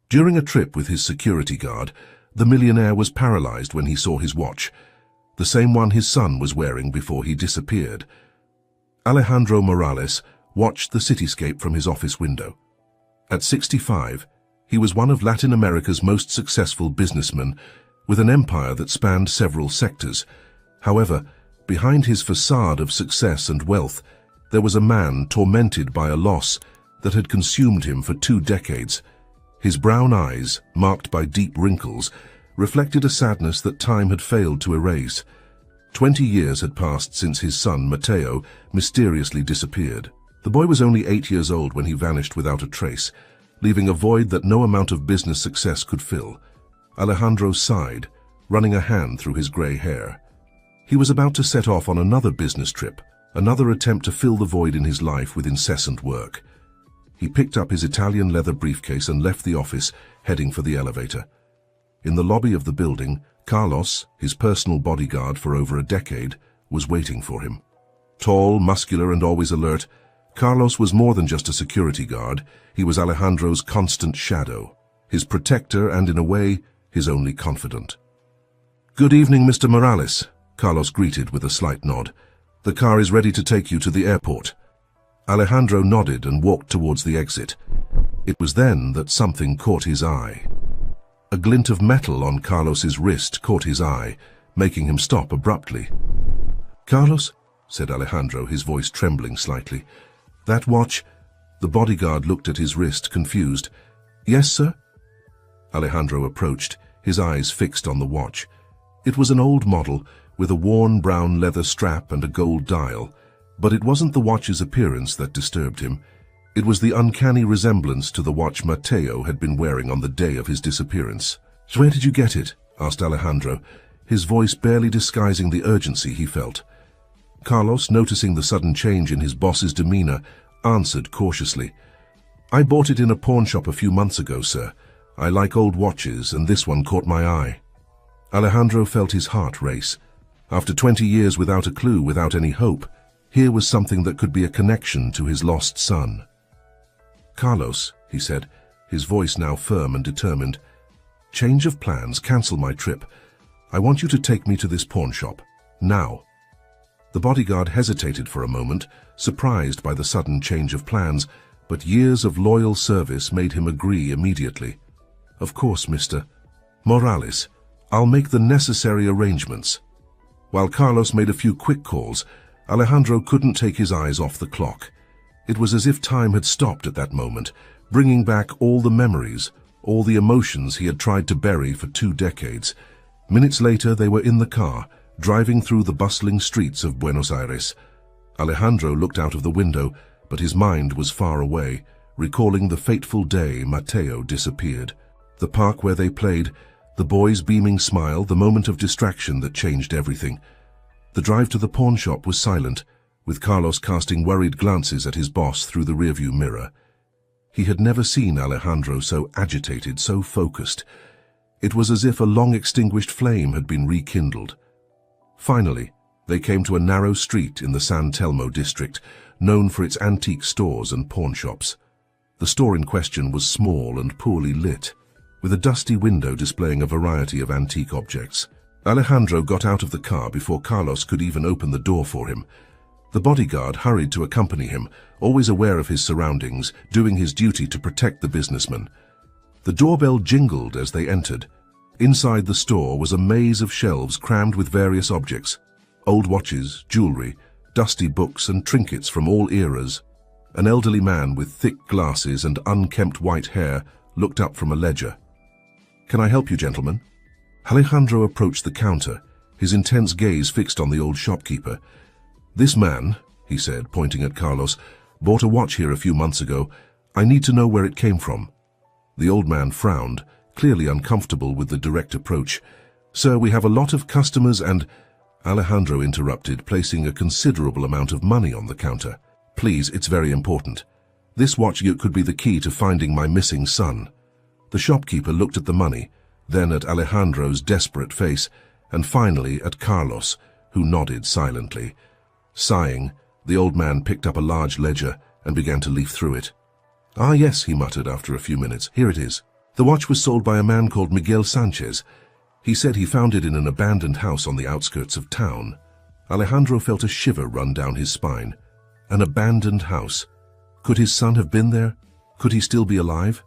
During a trip with his security guard, the millionaire was paralyzed when he saw his watch, the same one his son was wearing before he disappeared. Alejandro Morales watched the cityscape from his office window. At 65, he was one of Latin America's most successful businessmen, with an empire that spanned several sectors. However, behind his facade of success and wealth, there was a man tormented by a loss that had consumed him for 2 decades. His brown eyes, marked by deep wrinkles, reflected a sadness that time had failed to erase. 20 years had passed since his son, Mateo, mysteriously disappeared. The boy was only 8 years old when he vanished without a trace, leaving a void that no amount of business success could fill. Alejandro sighed, running a hand through his gray hair. He was about to set off on another business trip, another attempt to fill the void in his life with incessant work. He picked up his Italian leather briefcase and left the office, heading for the elevator. In the lobby of the building, Carlos, his personal bodyguard for over a decade, was waiting for him. Tall, muscular, and always alert, Carlos was more than just a security guard. He was Alejandro's constant shadow, his protector and, in a way, his only confidant. "Good evening, Mr. Morales," Carlos greeted with a slight nod. "The car is ready to take you to the airport." Alejandro nodded and walked towards the exit. It was then that something caught his eye. A glint of metal on Carlos's wrist caught his eye, making him stop abruptly. "Carlos," said Alejandro, his voice trembling slightly. "That watch—" The bodyguard looked at his wrist, confused. "Yes, sir?" Alejandro approached, his eyes fixed on the watch. It was an old model, with a worn brown leather strap and a gold dial. But it wasn't the watch's appearance that disturbed him. It was the uncanny resemblance to the watch Mateo had been wearing on the day of his disappearance. "Where did you get it?" asked Alejandro, his voice barely disguising the urgency he felt. Carlos, noticing the sudden change in his boss's demeanor, answered cautiously. "I bought it in a pawn shop a few months ago, sir. I like old watches, and this one caught my eye." Alejandro felt his heart race. After 20 years without a clue, without any hope, here was something that could be a connection to his lost son. "Carlos," he said, his voice now firm and determined, "change of plans, cancel my trip. I want you to take me to this pawn shop. Now." The bodyguard hesitated for a moment, surprised by the sudden change of plans, but years of loyal service made him agree immediately. "Of course, Mr. Morales. I'll make the necessary arrangements." While Carlos made a few quick calls, Alejandro couldn't take his eyes off the clock. It was as if time had stopped at that moment, bringing back all the memories, all the emotions he had tried to bury for 2 decades. Minutes later, they were in the car, driving through the bustling streets of Buenos Aires. Alejandro looked out of the window, but his mind was far away, recalling the fateful day Mateo disappeared. The park where they played, the boy's beaming smile, the moment of distraction that changed everything. The drive to the pawn shop was silent, with Carlos casting worried glances at his boss through the rearview mirror. He had never seen Alejandro so agitated, so focused. It was as if a long-extinguished flame had been rekindled. Finally, they came to a narrow street in the San Telmo district, known for its antique stores and pawn shops. The store in question was small and poorly lit, with a dusty window displaying a variety of antique objects. Alejandro got out of the car before Carlos could even open the door for him. The bodyguard hurried to accompany him, always aware of his surroundings, doing his duty to protect the businessman. The doorbell jingled as they entered. Inside the store was a maze of shelves crammed with various objects: old watches, jewelry, dusty books, and trinkets from all eras. An elderly man with thick glasses and unkempt white hair looked up from a ledger. "Can I help you, gentlemen?" Alejandro approached the counter, his intense gaze fixed on the old shopkeeper. "This man," he said, pointing at Carlos, "bought a watch here a few months ago. I need to know where it came from." The old man frowned, clearly uncomfortable with the direct approach. "Sir, we have a lot of customers and—" Alejandro interrupted, placing a considerable amount of money on the counter. "Please, it's very important. This watch could be the key to finding my missing son." The shopkeeper looked at the money, then at Alejandro's desperate face, and finally at Carlos, who nodded silently. Sighing, the old man picked up a large ledger and began to leaf through it. "Ah, yes," he muttered after a few minutes. "Here it is." The watch was sold by a man called Miguel Sanchez. He said he found it in an abandoned house on the outskirts of town. Alejandro felt a shiver run down his spine. An abandoned house. Could his son have been there? Could he still be alive?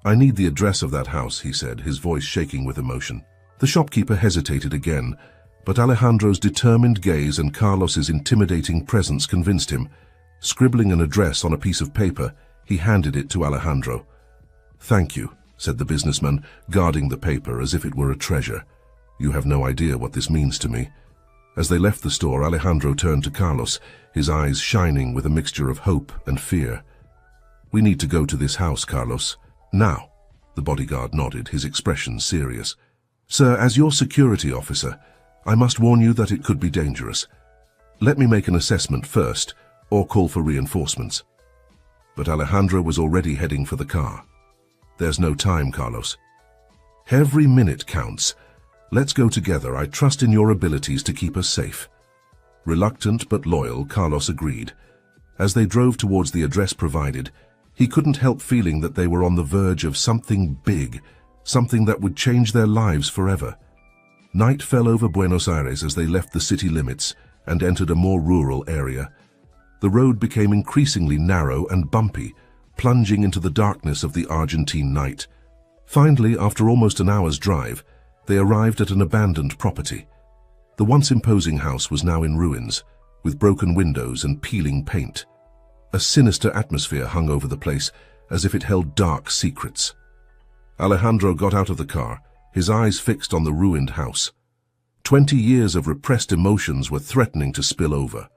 "I need the address of that house," he said, his voice shaking with emotion. The shopkeeper hesitated again, but Alejandro's determined gaze and Carlos's intimidating presence convinced him. Scribbling an address on a piece of paper, he handed it to Alejandro. "Thank you," said the businessman, guarding the paper as if it were a treasure. "You have no idea what this means to me." As they left the store, Alejandro turned to Carlos, his eyes shining with a mixture of hope and fear. "We need to go to this house, Carlos. Now." The bodyguard nodded, his expression serious. "Sir, as your security officer, I must warn you that it could be dangerous. Let me make an assessment first, or call for reinforcements." But Alejandro was already heading for the car. "There's no time, Carlos. Every minute counts. Let's go together. I trust in your abilities to keep us safe." Reluctant but loyal, Carlos agreed. As they drove towards the address provided, he couldn't help feeling that they were on the verge of something big, something that would change their lives forever. Night fell over Buenos Aires as they left the city limits and entered a more rural area. The road became increasingly narrow and bumpy, plunging into the darkness of the Argentine night. Finally, after almost an hour's drive, they arrived at an abandoned property. The once imposing house was now in ruins, with broken windows and peeling paint. A sinister atmosphere hung over the place, as if it held dark secrets. Alejandro got out of the car, his eyes fixed on the ruined house. 20 years of repressed emotions were threatening to spill over.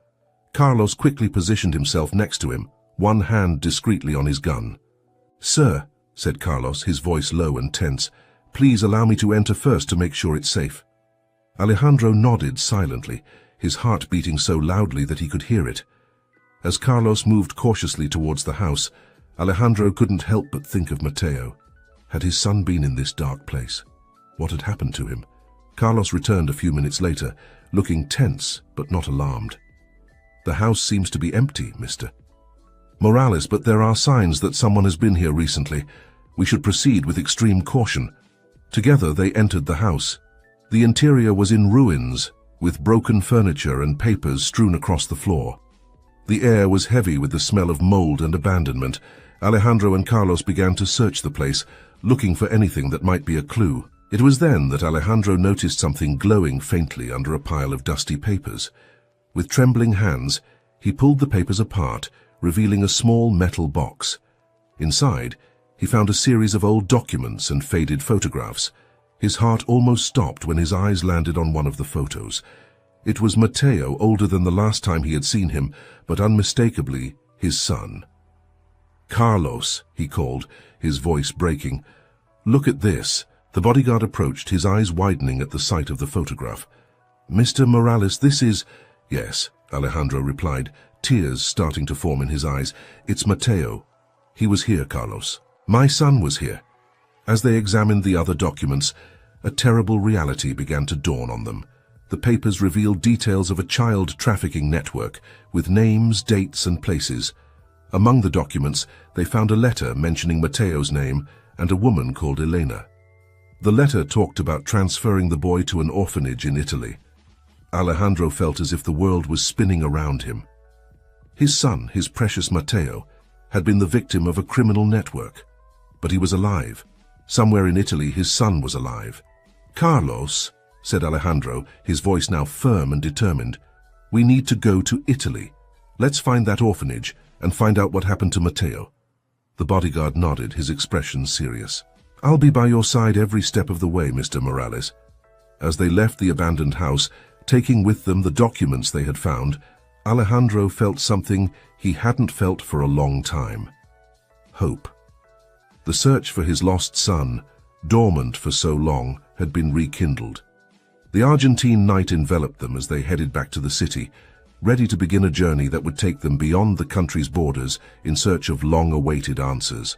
Carlos quickly positioned himself next to him, one hand discreetly on his gun. "Sir," said Carlos, his voice low and tense, "please allow me to enter first to make sure it's safe." Alejandro nodded silently, his heart beating so loudly that he could hear it. As Carlos moved cautiously towards the house, Alejandro couldn't help but think of Mateo. Had his son been in this dark place? What had happened to him? Carlos returned a few minutes later, looking tense but not alarmed. "The house seems to be empty, Mr. Morales, but there are signs that someone has been here recently. We should proceed with extreme caution." Together they entered the house. The interior was in ruins, with broken furniture and papers strewn across the floor. The air was heavy with the smell of mold and abandonment. Alejandro and Carlos began to search the place, looking for anything that might be a clue. It was then that Alejandro noticed something glowing faintly under a pile of dusty papers. With trembling hands, he pulled the papers apart, revealing a small metal box. Inside, he found a series of old documents and faded photographs. His heart almost stopped when his eyes landed on one of the photos. It was Mateo, older than the last time he had seen him, but unmistakably his son. "Carlos," he called, his voice breaking. "Look at this." The bodyguard approached, his eyes widening at the sight of the photograph. "Mr. Morales, this is—" "Yes," Alejandro replied, tears starting to form in his eyes. "It's Mateo. He was here, Carlos. My son was here." As they examined the other documents, a terrible reality began to dawn on them. The papers revealed details of a child trafficking network, with names, dates, and places. Among the documents, they found a letter mentioning Mateo's name and a woman called Elena. The letter talked about transferring the boy to an orphanage in Italy. Alejandro felt as if the world was spinning around him. His son, his precious Mateo, had been the victim of a criminal network. But he was alive. Somewhere in Italy, his son was alive. "Carlos," said Alejandro, his voice now firm and determined, "we need to go to Italy. Let's find that orphanage and find out what happened to Mateo." The bodyguard nodded, his expression serious. "I'll be by your side every step of the way, Mr. Morales." As they left the abandoned house, taking with them the documents they had found, Alejandro felt something he hadn't felt for a long time. Hope. The search for his lost son, dormant for so long, had been rekindled. The Argentine night enveloped them as they headed back to the city, ready to begin a journey that would take them beyond the country's borders in search of long-awaited answers.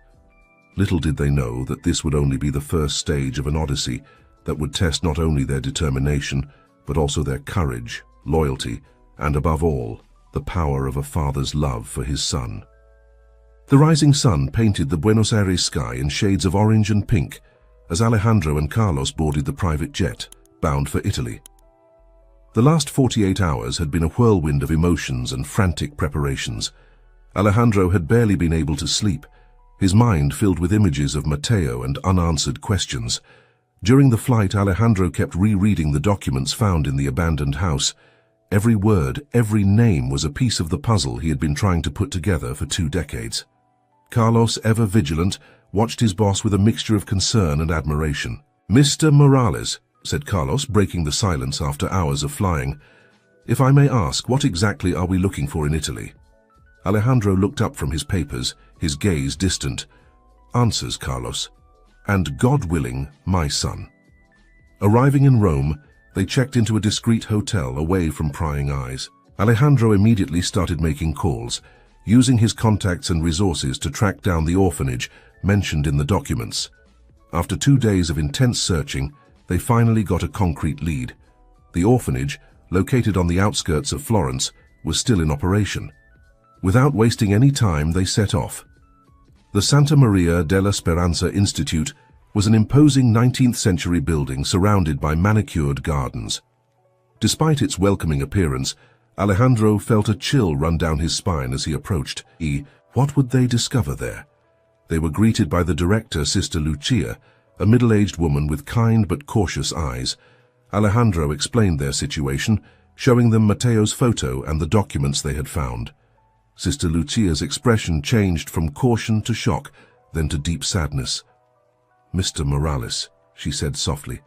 Little did they know that this would only be the first stage of an odyssey that would test not only their determination, but also their courage, loyalty, and above all, the power of a father's love for his son. The rising sun painted the Buenos Aires sky in shades of orange and pink as Alejandro and Carlos boarded the private jet, bound for Italy. The last 48 hours had been a whirlwind of emotions and frantic preparations. Alejandro had barely been able to sleep, his mind filled with images of Mateo and unanswered questions. During the flight, Alejandro kept rereading the documents found in the abandoned house. Every word, every name was a piece of the puzzle he had been trying to put together for 2 decades. Carlos, ever vigilant, watched his boss with a mixture of concern and admiration. "Mr. Morales," said Carlos, breaking the silence after hours of flying, "if I may ask, what exactly are we looking for in Italy?" Alejandro looked up from his papers, his gaze distant. "Answers, Carlos. And God willing, my son." Arriving in Rome, they checked into a discreet hotel away from prying eyes. Alejandro immediately started making calls, using his contacts and resources to track down the orphanage mentioned in the documents. After 2 days of intense searching, they finally got a concrete lead. The orphanage, located on the outskirts of Florence, was still in operation. Without wasting any time, they set off. The Santa Maria della Speranza Institute was an imposing 19th-century building surrounded by manicured gardens. Despite its welcoming appearance, Alejandro felt a chill run down his spine as he approached. What would they discover there? They were greeted by the director, Sister Lucia, a middle-aged woman with kind but cautious eyes. Alejandro explained their situation, showing them Mateo's photo and the documents they had found. Sister Lucia's expression changed from caution to shock, then to deep sadness. "Mr. Morales," she said softly,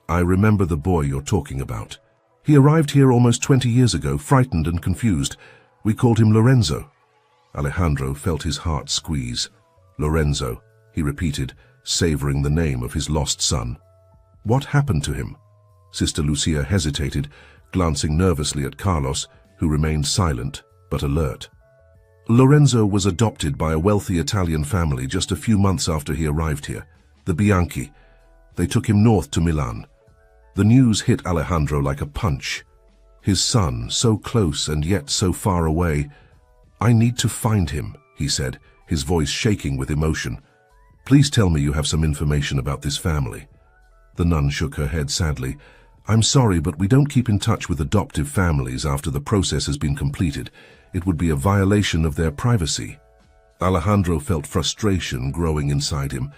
"I remember the boy you're talking about. He arrived here almost 20 years ago, frightened and confused. We called him Lorenzo." Alejandro felt his heart squeeze. "Lorenzo," he repeated, savoring the name of his lost son. "What happened to him?" Sister Lucia hesitated, glancing nervously at Carlos, who remained silent but alert. "Lorenzo was adopted by a wealthy Italian family just a few months after he arrived here, the Bianchi. They took him north to Milan." The news hit Alejandro like a punch. His son, so close and yet so far away. "I need to find him," he said, his voice shaking with emotion. "Please tell me you have some information about this family." The nun shook her head sadly. "I'm sorry, but we don't keep in touch with adoptive families after the process has been completed. It would be a violation of their privacy." Alejandro felt frustration growing inside him.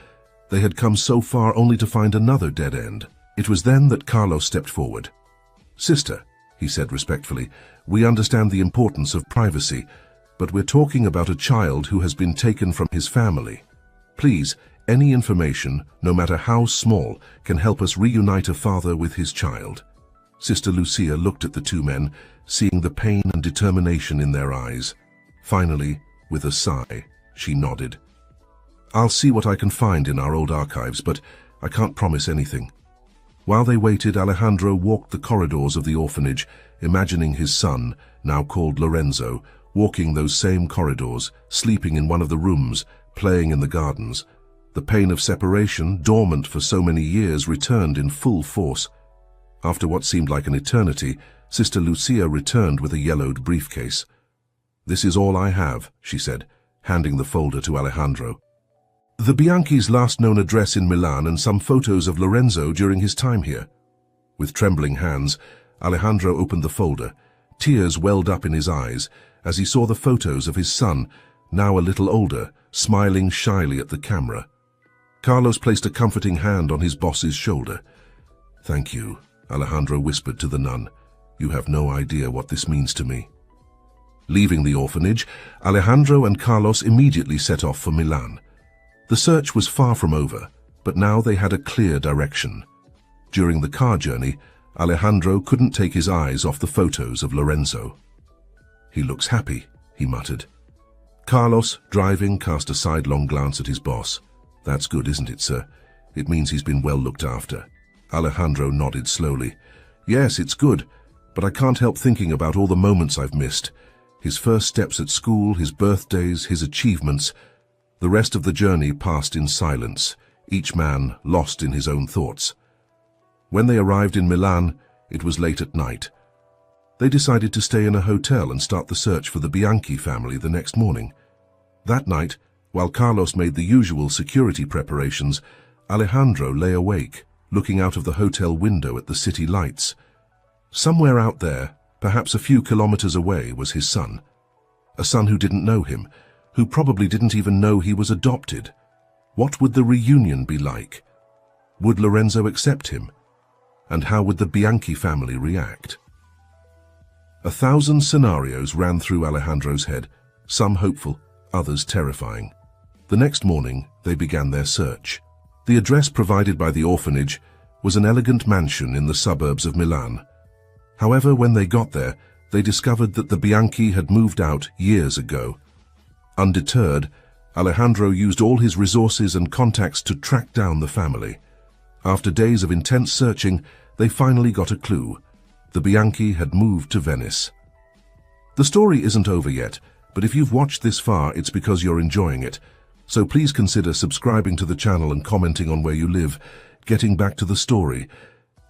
They had come so far only to find another dead end. It was then that Carlos stepped forward. "Sister," he said respectfully, "we understand the importance of privacy, but we're talking about a child who has been taken from his family. Please, any information, no matter how small, can help us reunite a father with his child." Sister Lucia looked at the two men, seeing the pain and determination in their eyes. Finally, with a sigh, she nodded. "I'll see what I can find in our old archives, but I can't promise anything." While they waited, Alejandro walked the corridors of the orphanage, imagining his son, now called Lorenzo, walking those same corridors, sleeping in one of the rooms, playing in the gardens. The pain of separation, dormant for so many years, returned in full force. After what seemed like an eternity, Sister Lucia returned with a yellowed briefcase. "This is all I have," she said, handing the folder to Alejandro. "The Bianchi's last known address in Milan and some photos of Lorenzo during his time here." With trembling hands, Alejandro opened the folder. Tears welled up in his eyes as he saw the photos of his son, now a little older, smiling shyly at the camera. Carlos placed a comforting hand on his boss's shoulder. "Thank you," Alejandro whispered to the nun. "You have no idea what this means to me." Leaving the orphanage, Alejandro and Carlos immediately set off for Milan. The search was far from over, but now they had a clear direction. During the car journey, Alejandro couldn't take his eyes off the photos of Lorenzo. "He looks happy," he muttered. Carlos, driving, cast a sidelong glance at his boss. "That's good, isn't it, sir? It means he's been well looked after." Alejandro nodded slowly. "Yes, it's good, but I can't help thinking about all the moments I've missed. His first steps at school, his birthdays, his achievements. The rest of the journey passed in silence, each man lost in his own thoughts. When they arrived in Milan, it was late at night. They decided to stay in a hotel and start the search for the Bianchi family the next morning. That night, while Carlos made the usual security preparations, Alejandro lay awake, looking out of the hotel window at the city lights. Somewhere out there, perhaps a few kilometers away, was his son. A son who didn't know him, who probably didn't even know he was adopted. What would the reunion be like? Would Lorenzo accept him? And how would the Bianchi family react? 1,000 scenarios ran through Alejandro's head, some hopeful, others terrifying. The next morning, they began their search. The address provided by the orphanage was an elegant mansion in the suburbs of Milan. However, when they got there, they discovered that the Bianchi had moved out years ago. Undeterred, Alejandro used all his resources and contacts to track down the family. After days of intense searching, they finally got a clue. The Bianchi had moved to Venice. The story isn't over yet, but if you've watched this far, it's because you're enjoying it. So please consider subscribing to the channel and commenting on where you live. Getting back to the story,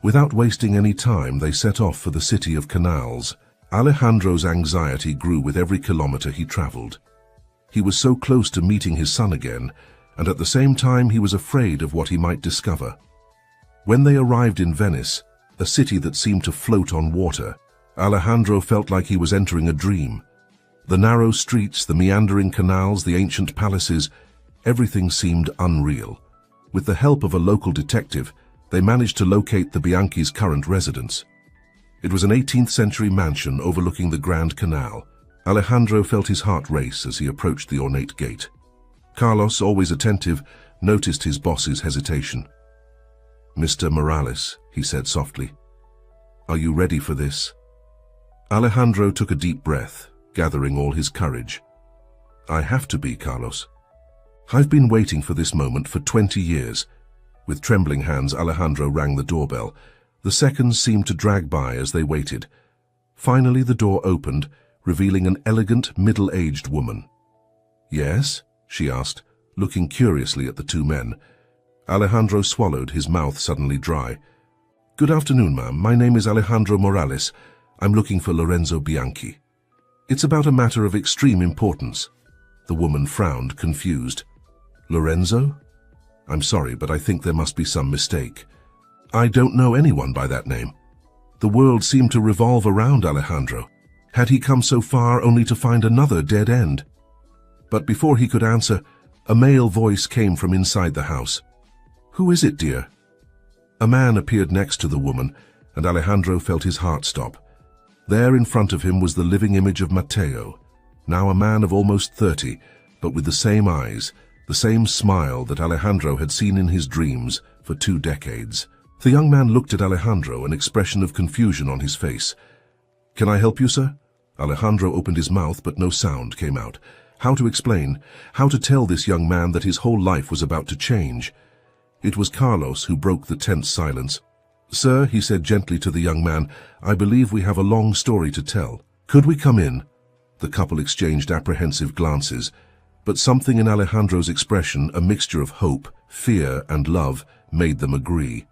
without wasting any time, they set off for the city of canals. Alejandro's anxiety grew with every kilometer he traveled. He was so close to meeting his son again, and at the same time he was afraid of what he might discover. When they arrived in Venice, a city that seemed to float on water, Alejandro felt like he was entering a dream. The narrow streets, the meandering canals, the ancient palaces, everything seemed unreal. With the help of a local detective, they managed to locate the Bianchi's current residence. It was an 18th century mansion overlooking the Grand Canal. Alejandro felt his heart race as he approached the ornate gate. Carlos, always attentive, noticed his boss's hesitation. "Mr. Morales," he said softly, "are you ready for this?" Alejandro took a deep breath, gathering all his courage. "I have to be, Carlos. I've been waiting for this moment for 20 years. With trembling hands, Alejandro rang the doorbell. The seconds seemed to drag by as they waited. Finally, the door opened, revealing an elegant, middle-aged woman. "Yes?" she asked, looking curiously at the two men. Alejandro swallowed, his mouth suddenly dry. "Good afternoon, ma'am. My name is Alejandro Morales. I'm looking for Lorenzo Bianchi. It's about a matter of extreme importance." The woman frowned, confused. "Lorenzo? I'm sorry, but I think there must be some mistake. I don't know anyone by that name." The world seemed to revolve around Alejandro. Had he come so far only to find another dead end? But before he could answer, a male voice came from inside the house. "Who is it, dear?" A man appeared next to the woman, and Alejandro felt his heart stop. There in front of him was the living image of Matteo, now a man of almost 30, but with the same eyes, the same smile that Alejandro had seen in his dreams for 2 decades. The young man looked at Alejandro, an expression of confusion on his face. "Can I help you, sir?" Alejandro opened his mouth, but no sound came out. How to explain, how to tell this young man that his whole life was about to change? It was Carlos who broke the tense silence. "Sir," he said gently to the young man, "I believe we have a long story to tell. Could we come in?" The couple exchanged apprehensive glances, but something in Alejandro's expression, a mixture of hope, fear, and love, made them agree.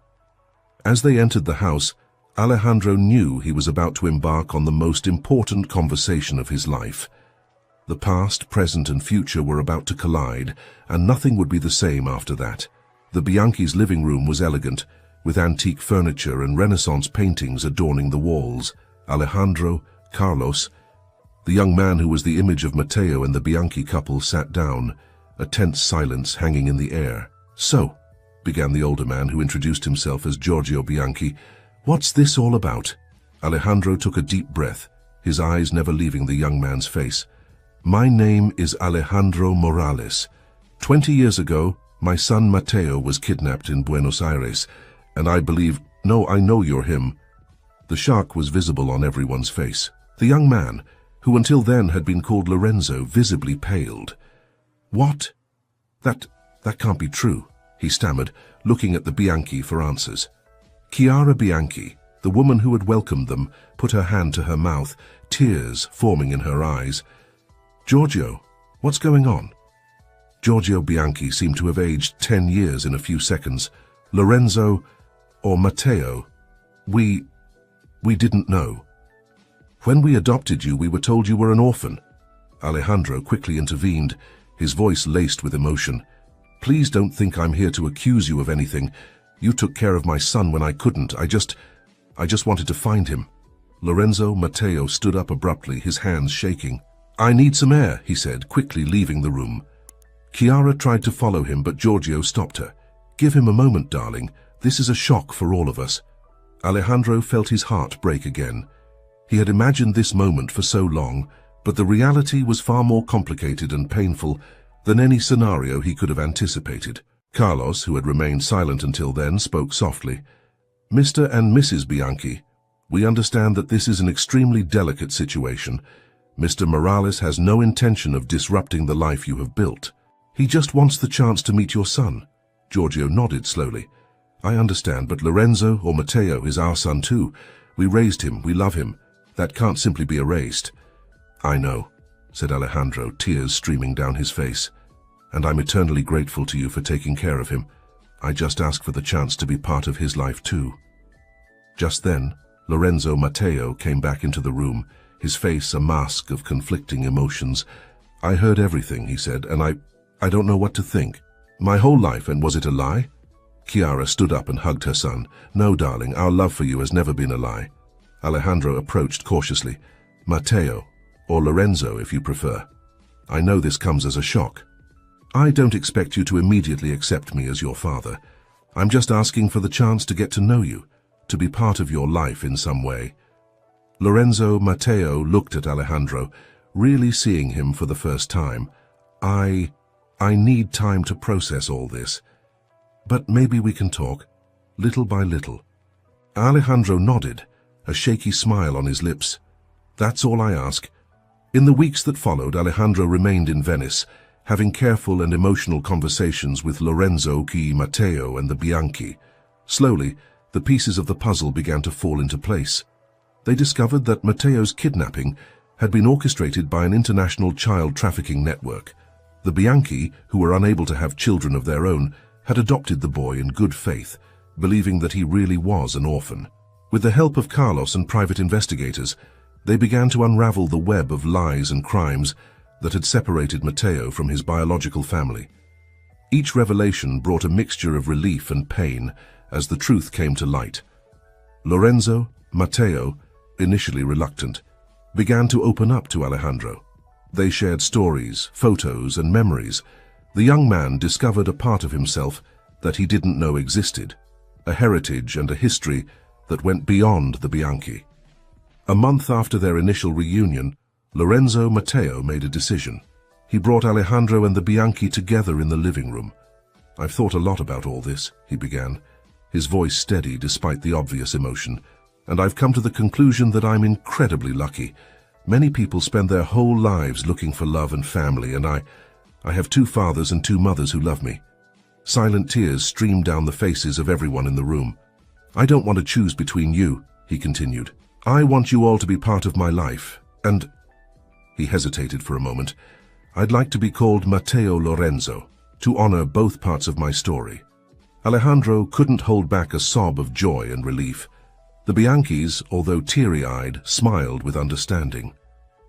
As they entered the house, Alejandro knew he was about to embark on the most important conversation of his life. The past, present, and future were about to collide, and nothing would be the same after that. The Bianchi's living room was elegant, with antique furniture and Renaissance paintings adorning the walls. Alejandro, Carlos, the young man who was the image of Matteo, and the Bianchi couple sat down, a tense silence hanging in the air. "So," began the older man, who introduced himself as Giorgio Bianchi, "what's this all about?" Alejandro took a deep breath, his eyes never leaving the young man's face. "My name is Alejandro Morales. 20 years ago, my son Matteo was kidnapped in Buenos Aires, and I know you're him." The shock was visible on everyone's face. The young man, who until then had been called Lorenzo, visibly paled. "What? That can't be true," he stammered, looking at the Bianchi for answers. Chiara Bianchi, the woman who had welcomed them, put her hand to her mouth, tears forming in her eyes. "Giorgio, what's going on?" Giorgio Bianchi seemed to have aged 10 years in a few seconds. "Lorenzo, or Matteo, we didn't know. When we adopted you, we were told you were an orphan." Alejandro quickly intervened, his voice laced with emotion. "Please don't think I'm here to accuse you of anything. You took care of my son when I couldn't. I just wanted to find him." Lorenzo Matteo stood up abruptly, his hands shaking. "I need some air," he said, quickly leaving the room. Chiara tried to follow him, but Giorgio stopped her. "Give him a moment, darling. This is a shock for all of us." Alejandro felt his heart break again. He had imagined this moment for so long, but the reality was far more complicated and painful than any scenario he could have anticipated. Carlos, who had remained silent until then, spoke softly. "Mr. and Mrs. Bianchi, we understand that this is an extremely delicate situation. Mr. Morales has no intention of disrupting the life you have built. He just wants the chance to meet your son." Giorgio nodded slowly. "I understand, but Lorenzo, or Matteo, is our son too. We raised him, we love him. That can't simply be erased." "I know," said Alejandro, tears streaming down his face. "And I'm eternally grateful to you for taking care of him. I just ask for the chance to be part of his life too." Just then, Lorenzo Matteo came back into the room, his face a mask of conflicting emotions. "I heard everything," he said, "and I don't know what to think. My whole life, and was it a lie?" Chiara stood up and hugged her son. "No, darling, our love for you has never been a lie." Alejandro approached cautiously. "Matteo, or Lorenzo if you prefer. I know this comes as a shock. I don't expect you to immediately accept me as your father. I'm just asking for the chance to get to know you, to be part of your life in some way." Lorenzo Matteo looked at Alejandro, really seeing him for the first time. I need time to process all this. But maybe we can talk, little by little." Alejandro nodded, a shaky smile on his lips. "That's all I ask." In the weeks that followed, Alejandro remained in Venice, having careful and emotional conversations with Lorenzo, Matteo, and the Bianchi. Slowly, the pieces of the puzzle began to fall into place. They discovered that Matteo's kidnapping had been orchestrated by an international child trafficking network. The Bianchi, who were unable to have children of their own, had adopted the boy in good faith, believing that he really was an orphan. With the help of Carlos and private investigators, they began to unravel the web of lies and crimes that had separated Matteo from his biological family. Each revelation brought a mixture of relief and pain as the truth came to light. Lorenzo, Matteo, initially reluctant, began to open up to Alejandro. They shared stories, photos, and memories. The young man discovered a part of himself that he didn't know existed, a heritage and a history that went beyond the Bianchi. A month after their initial reunion, Lorenzo Matteo made a decision. He brought Alejandro and the Bianchi together in the living room. "I've thought a lot about all this," he began, his voice steady despite the obvious emotion, "and I've come to the conclusion that I'm incredibly lucky. Many people spend their whole lives looking for love and family, and I have two fathers and two mothers who love me." Silent tears streamed down the faces of everyone in the room. "I don't want to choose between you," he continued. "I want you all to be part of my life, and—" He hesitated for a moment. "I'd like to be called Matteo Lorenzo, to honor both parts of my story." Alejandro couldn't hold back a sob of joy and relief. The Bianchis, although teary-eyed, smiled with understanding.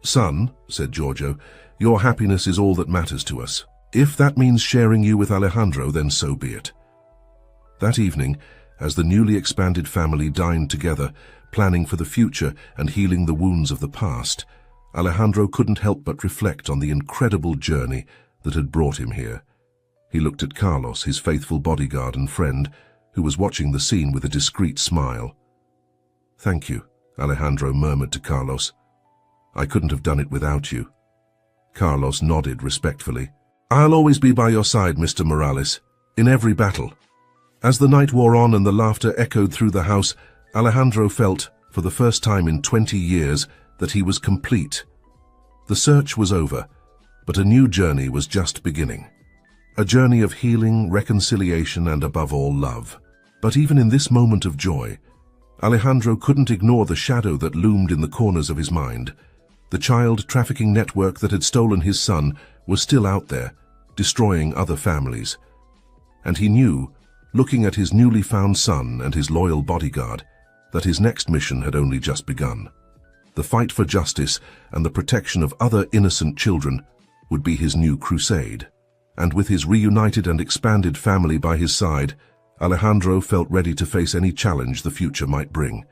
"Son," said Giorgio, "your happiness is all that matters to us. If that means sharing you with Alejandro, then so be it." That evening, as the newly expanded family dined together, planning for the future and healing the wounds of the past, Alejandro couldn't help but reflect on the incredible journey that had brought him here. He looked at Carlos, his faithful bodyguard and friend, who was watching the scene with a discreet smile. "Thank you," Alejandro murmured to Carlos. "I couldn't have done it without you." Carlos nodded respectfully. "I'll always be by your side, Mr. Morales, in every battle." As the night wore on and the laughter echoed through the house, Alejandro felt, for the first time in 20 years, that he was complete. The search was over, but a new journey was just beginning. A journey of healing, reconciliation, and above all, love. But even in this moment of joy, Alejandro couldn't ignore the shadow that loomed in the corners of his mind. The child trafficking network that had stolen his son was still out there, destroying other families. And he knew, looking at his newly found son and his loyal bodyguard, that his next mission had only just begun. The fight for justice and the protection of other innocent children would be his new crusade. And with his reunited and expanded family by his side, Alejandro felt ready to face any challenge the future might bring.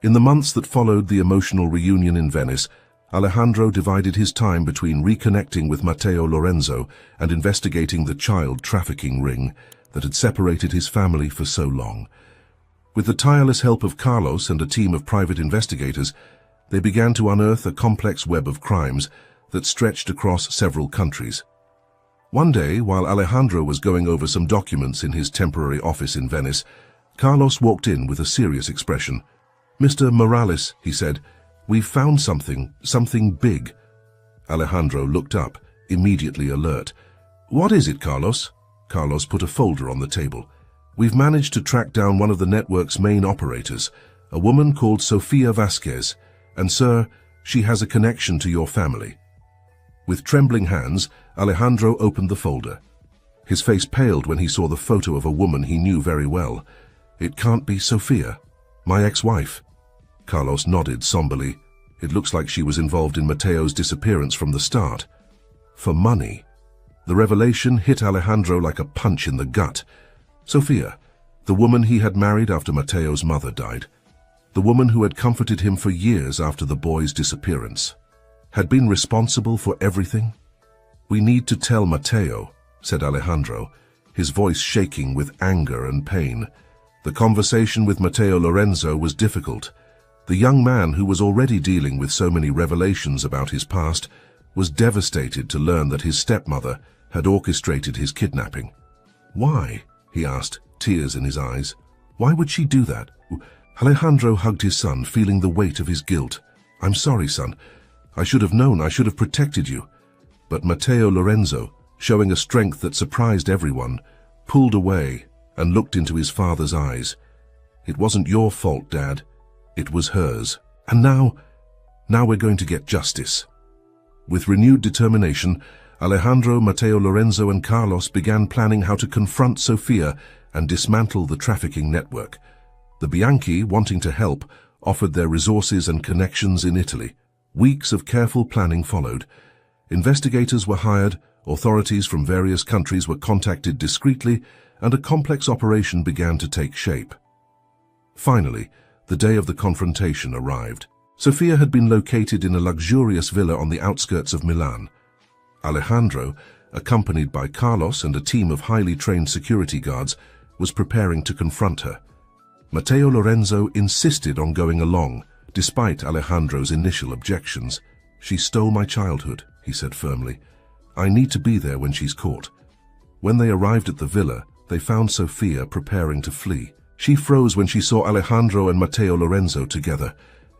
In the months that followed the emotional reunion in Venice, Alejandro divided his time between reconnecting with Matteo Lorenzo and investigating the child trafficking ring that had separated his family for so long. With the tireless help of Carlos and a team of private investigators, they began to unearth a complex web of crimes that stretched across several countries. One day, while Alejandro was going over some documents in his temporary office in Venice, Carlos walked in with a serious expression. "Mr. Morales," he said, "we've found something big." Alejandro looked up, immediately alert. "What is it, Carlos?" Carlos put a folder on the table. "We've managed to track down one of the network's main operators, a woman called Sofia Vasquez, and sir, she has a connection to your family." With trembling hands, Alejandro opened the folder. His face paled when he saw the photo of a woman he knew very well. "It can't be Sofia, my ex-wife." Carlos nodded somberly. "It looks like she was involved in Matteo's disappearance from the start. For money." The revelation hit Alejandro like a punch in the gut. Sofia, the woman he had married after Matteo's mother died, the woman who had comforted him for years after the boy's disappearance, had been responsible for everything? "We need to tell Matteo," said Alejandro, his voice shaking with anger and pain. The conversation with Matteo Lorenzo was difficult. The young man, who was already dealing with so many revelations about his past, was devastated to learn that his stepmother had orchestrated his kidnapping. "Why?" he asked, tears in his eyes. "Why would she do that?" Alejandro hugged his son, feeling the weight of his guilt. "I'm sorry, son. I should have known. I should have protected you." But Matteo Lorenzo, showing a strength that surprised everyone, pulled away and looked into his father's eyes. "It wasn't your fault, Dad. It was hers. And now we're going to get justice." With renewed determination, Alejandro, Matteo Lorenzo and Carlos began planning how to confront Sofia and dismantle the trafficking network. The Bianchi, wanting to help, offered their resources and connections in Italy. Weeks of careful planning followed. Investigators were hired, authorities from various countries were contacted discreetly, and a complex operation began to take shape. Finally, the day of the confrontation arrived. Sofia had been located in a luxurious villa on the outskirts of Milan. Alejandro, accompanied by Carlos and a team of highly trained security guards, was preparing to confront her. Matteo Lorenzo insisted on going along, despite Alejandro's initial objections. "She stole my childhood," he said firmly. "I need to be there when she's caught." When they arrived at the villa, they found Sofia preparing to flee. She froze when she saw Alejandro and Matteo Lorenzo together.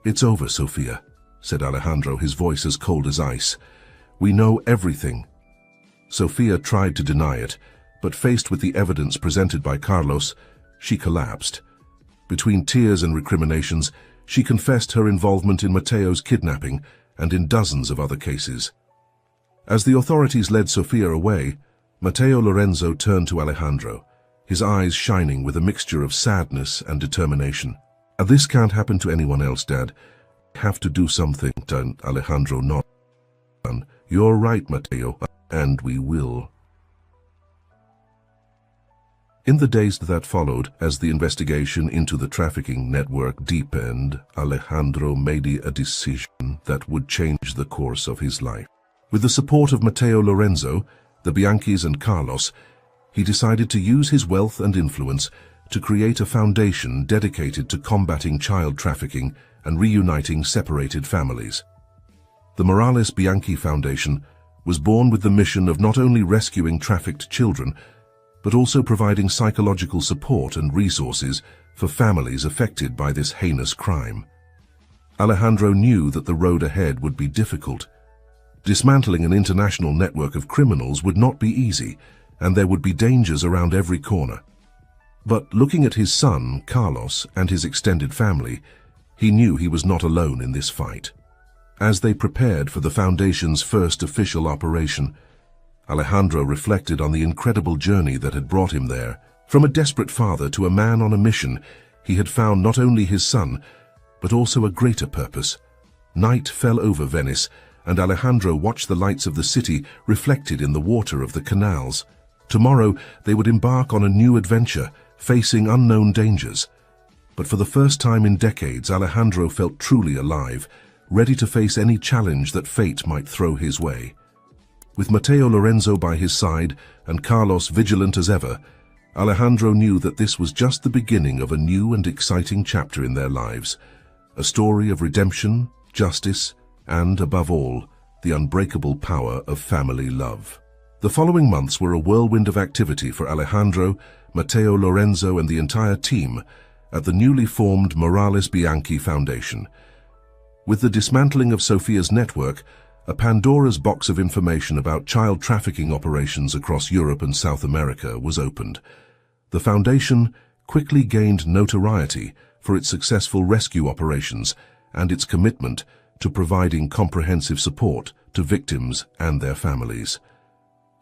"It's over, Sofia," said Alejandro, his voice as cold as ice. "We know everything." Sofia tried to deny it, but faced with the evidence presented by Carlos, she collapsed. Between tears and recriminations, she confessed her involvement in Matteo's kidnapping and in dozens of other cases. As the authorities led Sofia away, Matteo Lorenzo turned to Alejandro, his eyes shining with a mixture of sadness and determination. "This can't happen to anyone else, Dad. Have to do something." Alejandro nodded. "You're right, Matteo, and we will." In the days that followed, as the investigation into the trafficking network deepened, Alejandro made a decision that would change the course of his life. With the support of Matteo Lorenzo, the Bianchis and Carlos, he decided to use his wealth and influence to create a foundation dedicated to combating child trafficking and reuniting separated families. The Morales Bianchi Foundation was born with the mission of not only rescuing trafficked children, but also providing psychological support and resources for families affected by this heinous crime. Alejandro knew that the road ahead would be difficult. Dismantling an international network of criminals would not be easy, and there would be dangers around every corner. But looking at his son, Carlos, and his extended family, he knew he was not alone in this fight. As they prepared for the Foundation's first official operation, Alejandro reflected on the incredible journey that had brought him there. From a desperate father to a man on a mission, he had found not only his son, but also a greater purpose. Night fell over Venice, and Alejandro watched the lights of the city reflected in the water of the canals. Tomorrow, they would embark on a new adventure, facing unknown dangers. But for the first time in decades, Alejandro felt truly alive, ready to face any challenge that fate might throw his way. With Matteo Lorenzo by his side and Carlos vigilant as ever, Alejandro knew that this was just the beginning of a new and exciting chapter in their lives, a story of redemption, justice, and, above all, the unbreakable power of family love. The following months were a whirlwind of activity for Alejandro, Matteo Lorenzo, and the entire team at the newly formed Morales Bianchi Foundation. With the dismantling of Sofia's network, a Pandora's box of information about child trafficking operations across Europe and South America was opened. The foundation quickly gained notoriety for its successful rescue operations and its commitment to providing comprehensive support to victims and their families.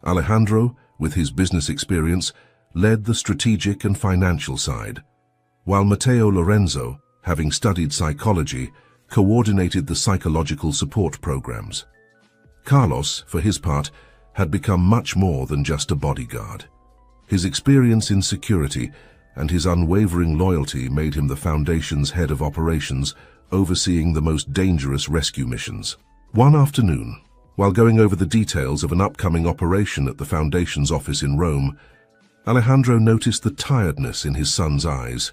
Alejandro, with his business experience, led the strategic and financial side, while Matteo Lorenzo, having studied psychology, coordinated the psychological support programs. Carlos, for his part, had become much more than just a bodyguard. His experience in security and his unwavering loyalty made him the Foundation's head of operations, overseeing the most dangerous rescue missions. One afternoon, while going over the details of an upcoming operation at the Foundation's office in Rome, Alejandro noticed the tiredness in his son's eyes.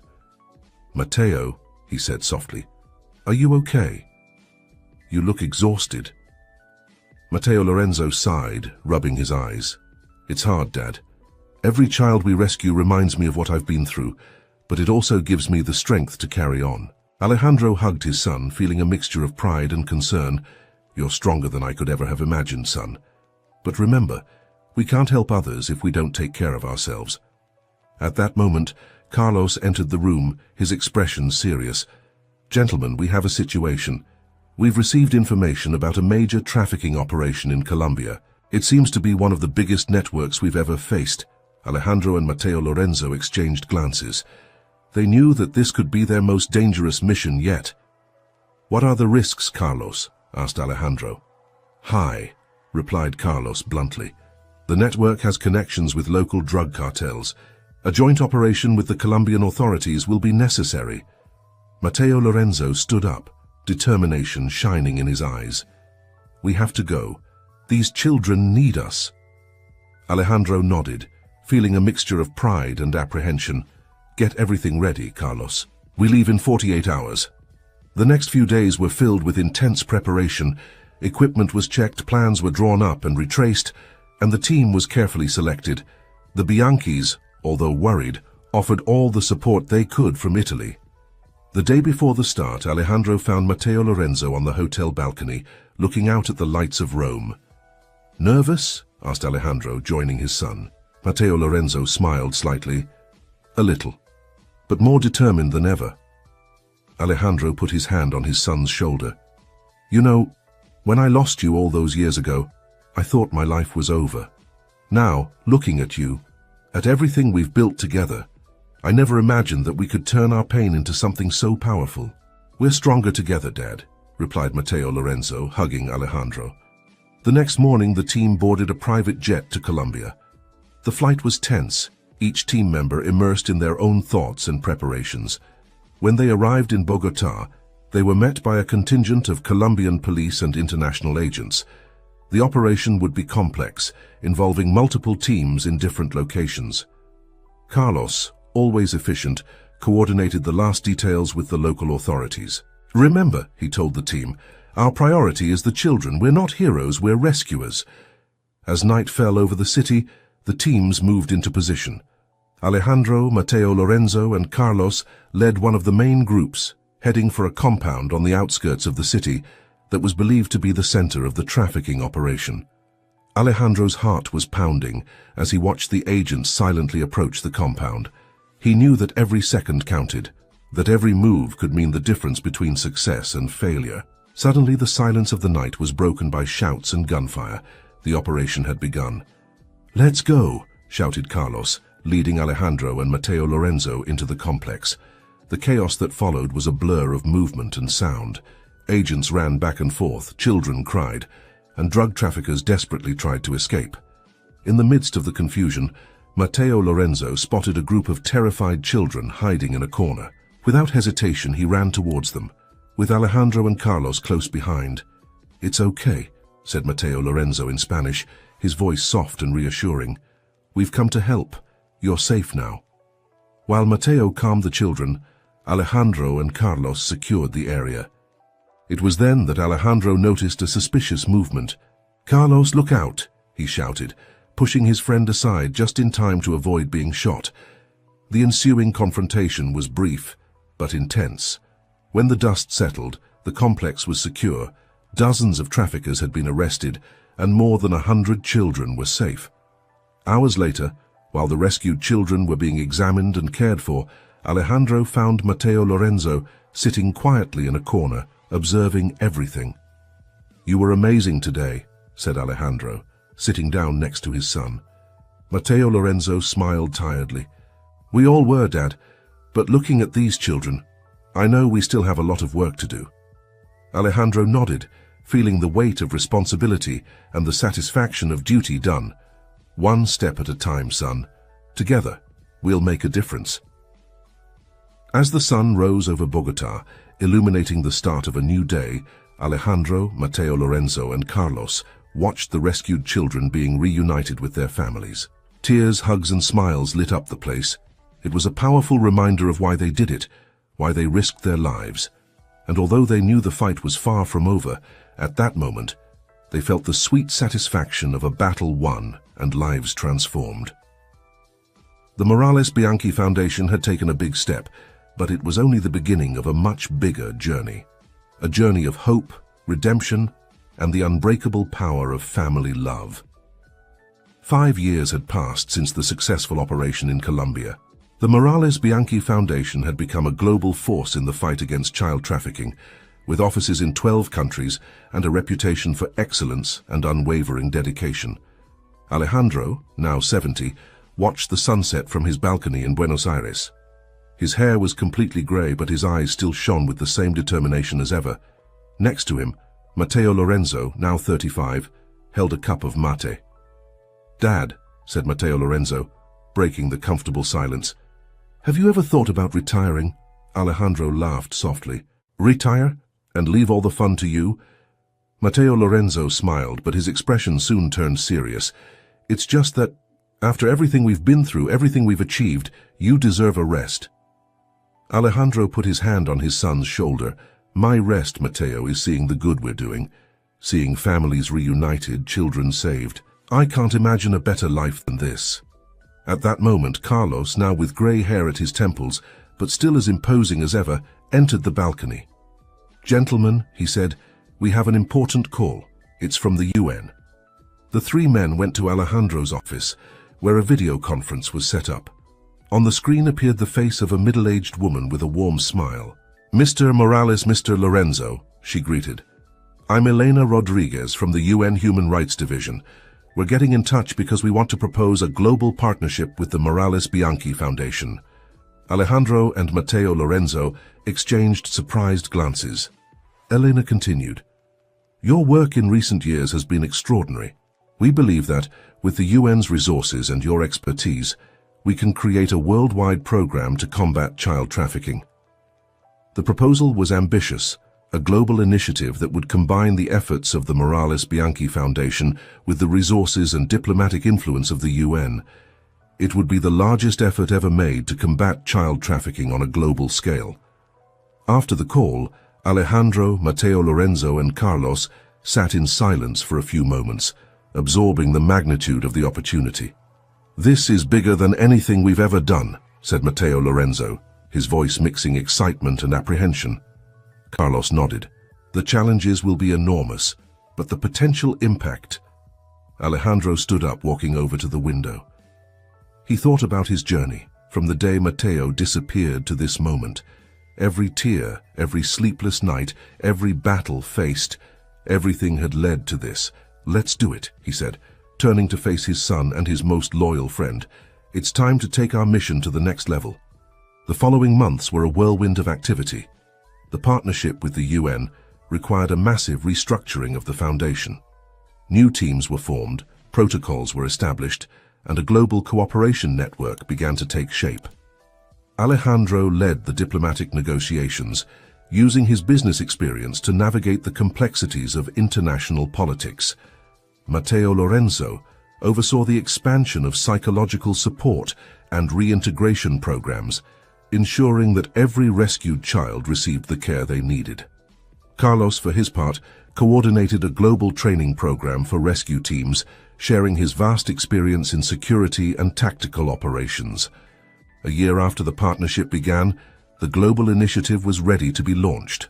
"Matteo," he said softly, "are you okay? You look exhausted." Matteo Lorenzo sighed, rubbing his eyes. "It's hard, Dad. Every child we rescue reminds me of what I've been through, but it also gives me the strength to carry on." Alejandro hugged his son, feeling a mixture of pride and concern. "You're stronger than I could ever have imagined, son. But remember, we can't help others if we don't take care of ourselves." At that moment, Carlos entered the room, his expression serious. "Gentlemen, we have a situation. We've received information about a major trafficking operation in Colombia. It seems to be one of the biggest networks we've ever faced." Alejandro and Matteo Lorenzo exchanged glances. They knew that this could be their most dangerous mission yet. "What are the risks, Carlos?" asked Alejandro. "High," replied Carlos bluntly. "The network has connections with local drug cartels. A joint operation with the Colombian authorities will be necessary." Matteo Lorenzo stood up, determination shining in his eyes. "We have to go. These children need us." Alejandro nodded, feeling a mixture of pride and apprehension. "Get everything ready, Carlos. We leave in 48 hours. The next few days were filled with intense preparation. Equipment was checked, plans were drawn up and retraced, and the team was carefully selected. The Bianchis, although worried, offered all the support they could from Italy. The day before the start, Alejandro found Matteo Lorenzo on the hotel balcony, looking out at the lights of Rome. "Nervous?" asked Alejandro, joining his son. Matteo Lorenzo smiled slightly. "A little, but more determined than ever." Alejandro put his hand on his son's shoulder. "You know, when I lost you all those years ago, I thought my life was over. Now, looking at you, at everything we've built together, I never imagined that we could turn our pain into something so powerful." "We're stronger together, Dad," replied Matteo Lorenzo, hugging Alejandro. The next morning, the team boarded a private jet to Colombia. The flight was tense, each team member immersed in their own thoughts and preparations. When they arrived in Bogotá, they were met by a contingent of Colombian police and international agents. The operation would be complex, involving multiple teams in different locations. Carlos, always efficient, coordinated the last details with the local authorities. "Remember," he told the team, "our priority is the children. We're not heroes, we're rescuers." As night fell over the city, the teams moved into position. Alejandro, Matteo Lorenzo, and Carlos led one of the main groups, heading for a compound on the outskirts of the city that was believed to be the center of the trafficking operation. Alejandro's heart was pounding as he watched the agents silently approach the compound. He knew that every second counted, that every move could mean the difference between success and failure. Suddenly, the silence of the night was broken by shouts and gunfire. The operation had begun. "Let's go," shouted Carlos, leading Alejandro and Matteo Lorenzo into the complex. The chaos that followed was a blur of movement and sound. Agents ran back and forth, children cried, and drug traffickers desperately tried to escape. In the midst of the confusion, Matteo Lorenzo spotted a group of terrified children hiding in a corner. Without hesitation, he ran towards them, with Alejandro and Carlos close behind. "It's okay," said Matteo Lorenzo in Spanish, his voice soft and reassuring. "We've come to help. You're safe now." While Matteo calmed the children, Alejandro and Carlos secured the area. It was then that Alejandro noticed a suspicious movement. "Carlos, look out!" he shouted, pushing his friend aside just in time to avoid being shot. The ensuing confrontation was brief, but intense. When the dust settled, the complex was secure, dozens of traffickers had been arrested, and more than 100 children were safe. Hours later, while the rescued children were being examined and cared for, Alejandro found Matteo Lorenzo sitting quietly in a corner, observing everything. "You were amazing today," said Alejandro, sitting down next to his son. Matteo Lorenzo smiled tiredly. "We all were, Dad, but looking at these children, I know we still have a lot of work to do." Alejandro nodded, feeling the weight of responsibility and the satisfaction of duty done. "One step at a time, son. Together, we'll make a difference." As the sun rose over Bogotá, illuminating the start of a new day, Alejandro, Matteo Lorenzo, and Carlos watched the rescued children being reunited with their families. Tears, hugs, and smiles lit up the place. It was a powerful reminder of why they did it, why they risked their lives. And although they knew the fight was far from over, at that moment, they felt the sweet satisfaction of a battle won and lives transformed. The Morales Bianchi Foundation had taken a big step, but it was only the beginning of a much bigger journey. A journey of hope, redemption, and the unbreakable power of family love. 5 years had passed since the successful operation in Colombia. The Morales Bianchi Foundation had become a global force in the fight against child trafficking, with offices in 12 countries and a reputation for excellence and unwavering dedication. Alejandro, now 70, watched the sunset from his balcony in Buenos Aires. His hair was completely grey, but his eyes still shone with the same determination as ever. Next to him, Matteo Lorenzo, now 35, held a cup of mate. "Dad," said Matteo Lorenzo, breaking the comfortable silence, "have you ever thought about retiring?" Alejandro laughed softly. "Retire? And leave all the fun to you?" Matteo Lorenzo smiled, but his expression soon turned serious. "It's just that, after everything we've been through, everything we've achieved, you deserve a rest." Alejandro put his hand on his son's shoulder. "My rest, Matteo, is seeing the good we're doing. Seeing families reunited, children saved. I can't imagine a better life than this." At that moment, Carlos, now with grey hair at his temples, but still as imposing as ever, entered the balcony. "Gentlemen," he said, "we have an important call. It's from the UN." The 3 men went to Alejandro's office, where a video conference was set up. On the screen appeared the face of a middle-aged woman with a warm smile. "Mr. Morales, Mr. Lorenzo," she greeted. "I'm Elena Rodriguez from the UN Human Rights Division. We're getting in touch because we want to propose a global partnership with the Morales Bianchi Foundation." Alejandro and Matteo Lorenzo exchanged surprised glances. Elena continued, "Your work in recent years has been extraordinary. We believe that, with the UN's resources and your expertise, we can create a worldwide program to combat child trafficking." The proposal was ambitious, a global initiative that would combine the efforts of the Morales Bianchi Foundation with the resources and diplomatic influence of the UN. It would be the largest effort ever made to combat child trafficking on a global scale. After the call, Alejandro, Matteo Lorenzo, and Carlos sat in silence for a few moments, absorbing the magnitude of the opportunity. "This is bigger than anything we've ever done," said Matteo Lorenzo, his voice mixing excitement and apprehension. Carlos nodded. "The challenges will be enormous, but the potential impact—" Alejandro stood up, walking over to the window. He thought about his journey, from the day Matteo disappeared to this moment. Every tear, every sleepless night, every battle faced, everything had led to this. "Let's do it," he said, turning to face his son and his most loyal friend. "It's time to take our mission to the next level." The following months were a whirlwind of activity. The partnership with the UN, required a massive restructuring of the foundation. New teams were formed, protocols were established, and a global cooperation network began to take shape. Alejandro led the diplomatic negotiations, using his business experience to navigate the complexities of international politics. Matteo Lorenzo oversaw the expansion of psychological support and reintegration programs, ensuring that every rescued child received the care they needed. Carlos, for his part, coordinated a global training program for rescue teams, sharing his vast experience in security and tactical operations. A year after the partnership began, the global initiative was ready to be launched.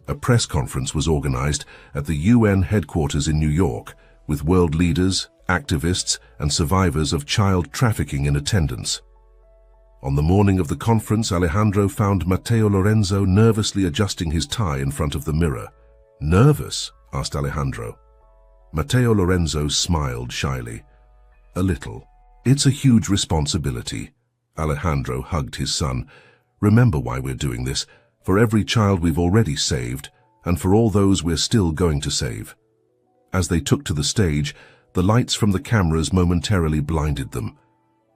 A press conference was organized at the UN headquarters in New York, with world leaders, activists, and survivors of child trafficking in attendance. On the morning of the conference, Alejandro found Matteo Lorenzo nervously adjusting his tie in front of the mirror. "Nervous?" asked Alejandro. Matteo Lorenzo smiled shyly. "A little. It's a huge responsibility." Alejandro hugged his son. "Remember why we're doing this, for every child we've already saved, and for all those we're still going to save." As they took to the stage, the lights from the cameras momentarily blinded them.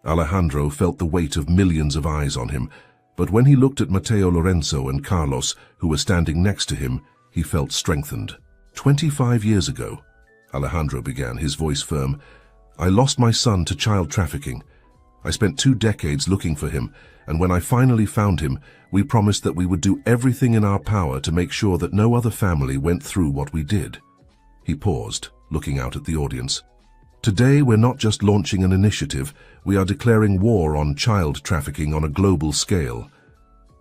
Alejandro felt the weight of millions of eyes on him, but when he looked at Matteo Lorenzo and Carlos, who were standing next to him, he felt strengthened. 25 years ago, Alejandro began, his voice firm, "I lost my son to child trafficking. I spent 2 decades looking for him, and when I finally found him, we promised that we would do everything in our power to make sure that no other family went through what we did." He paused, looking out at the audience. "Today, we're not just launching an initiative, we are declaring war on child trafficking on a global scale.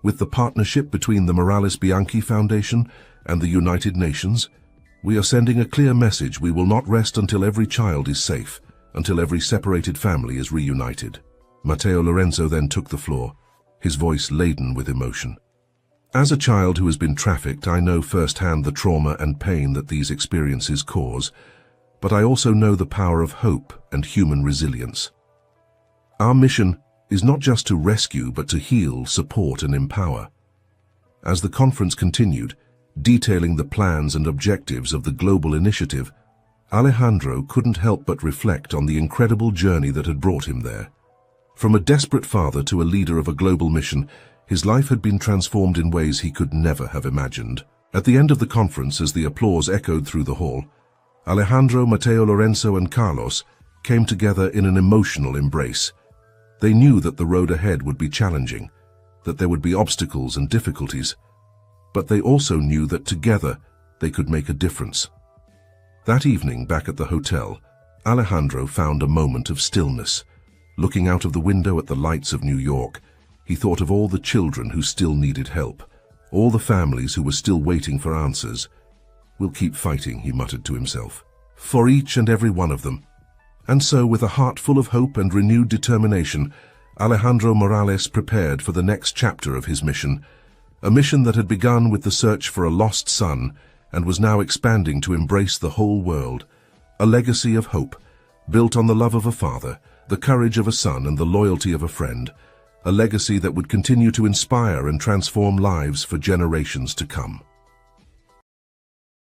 With the partnership between the Morales Bianchi Foundation and the United Nations, we are sending a clear message: we will not rest until every child is safe, until every separated family is reunited." Matteo Lorenzo then took the floor, his voice laden with emotion. "As a child who has been trafficked, I know firsthand the trauma and pain that these experiences cause, but I also know the power of hope and human resilience. Our mission is not just to rescue, but to heal, support, and empower." As the conference continued, detailing the plans and objectives of the global initiative, Alejandro couldn't help but reflect on the incredible journey that had brought him there. From a desperate father to a leader of a global mission, his life had been transformed in ways he could never have imagined. At the end of the conference, as the applause echoed through the hall, Alejandro, Matteo Lorenzo, and Carlos came together in an emotional embrace. They knew that the road ahead would be challenging, that there would be obstacles and difficulties, but they also knew that together they could make a difference. That evening, back at the hotel, Alejandro found a moment of stillness. Looking out of the window at the lights of New York, he thought of all the children who still needed help, all the families who were still waiting for answers. "We'll keep fighting," he muttered to himself, "for each and every one of them." And so, with a heart full of hope and renewed determination, Alejandro Morales prepared for the next chapter of his mission, a mission that had begun with the search for a lost son and was now expanding to embrace the whole world, a legacy of hope, built on the love of a father, the courage of a son, and the loyalty of a friend, a legacy that would continue to inspire and transform lives for generations to come.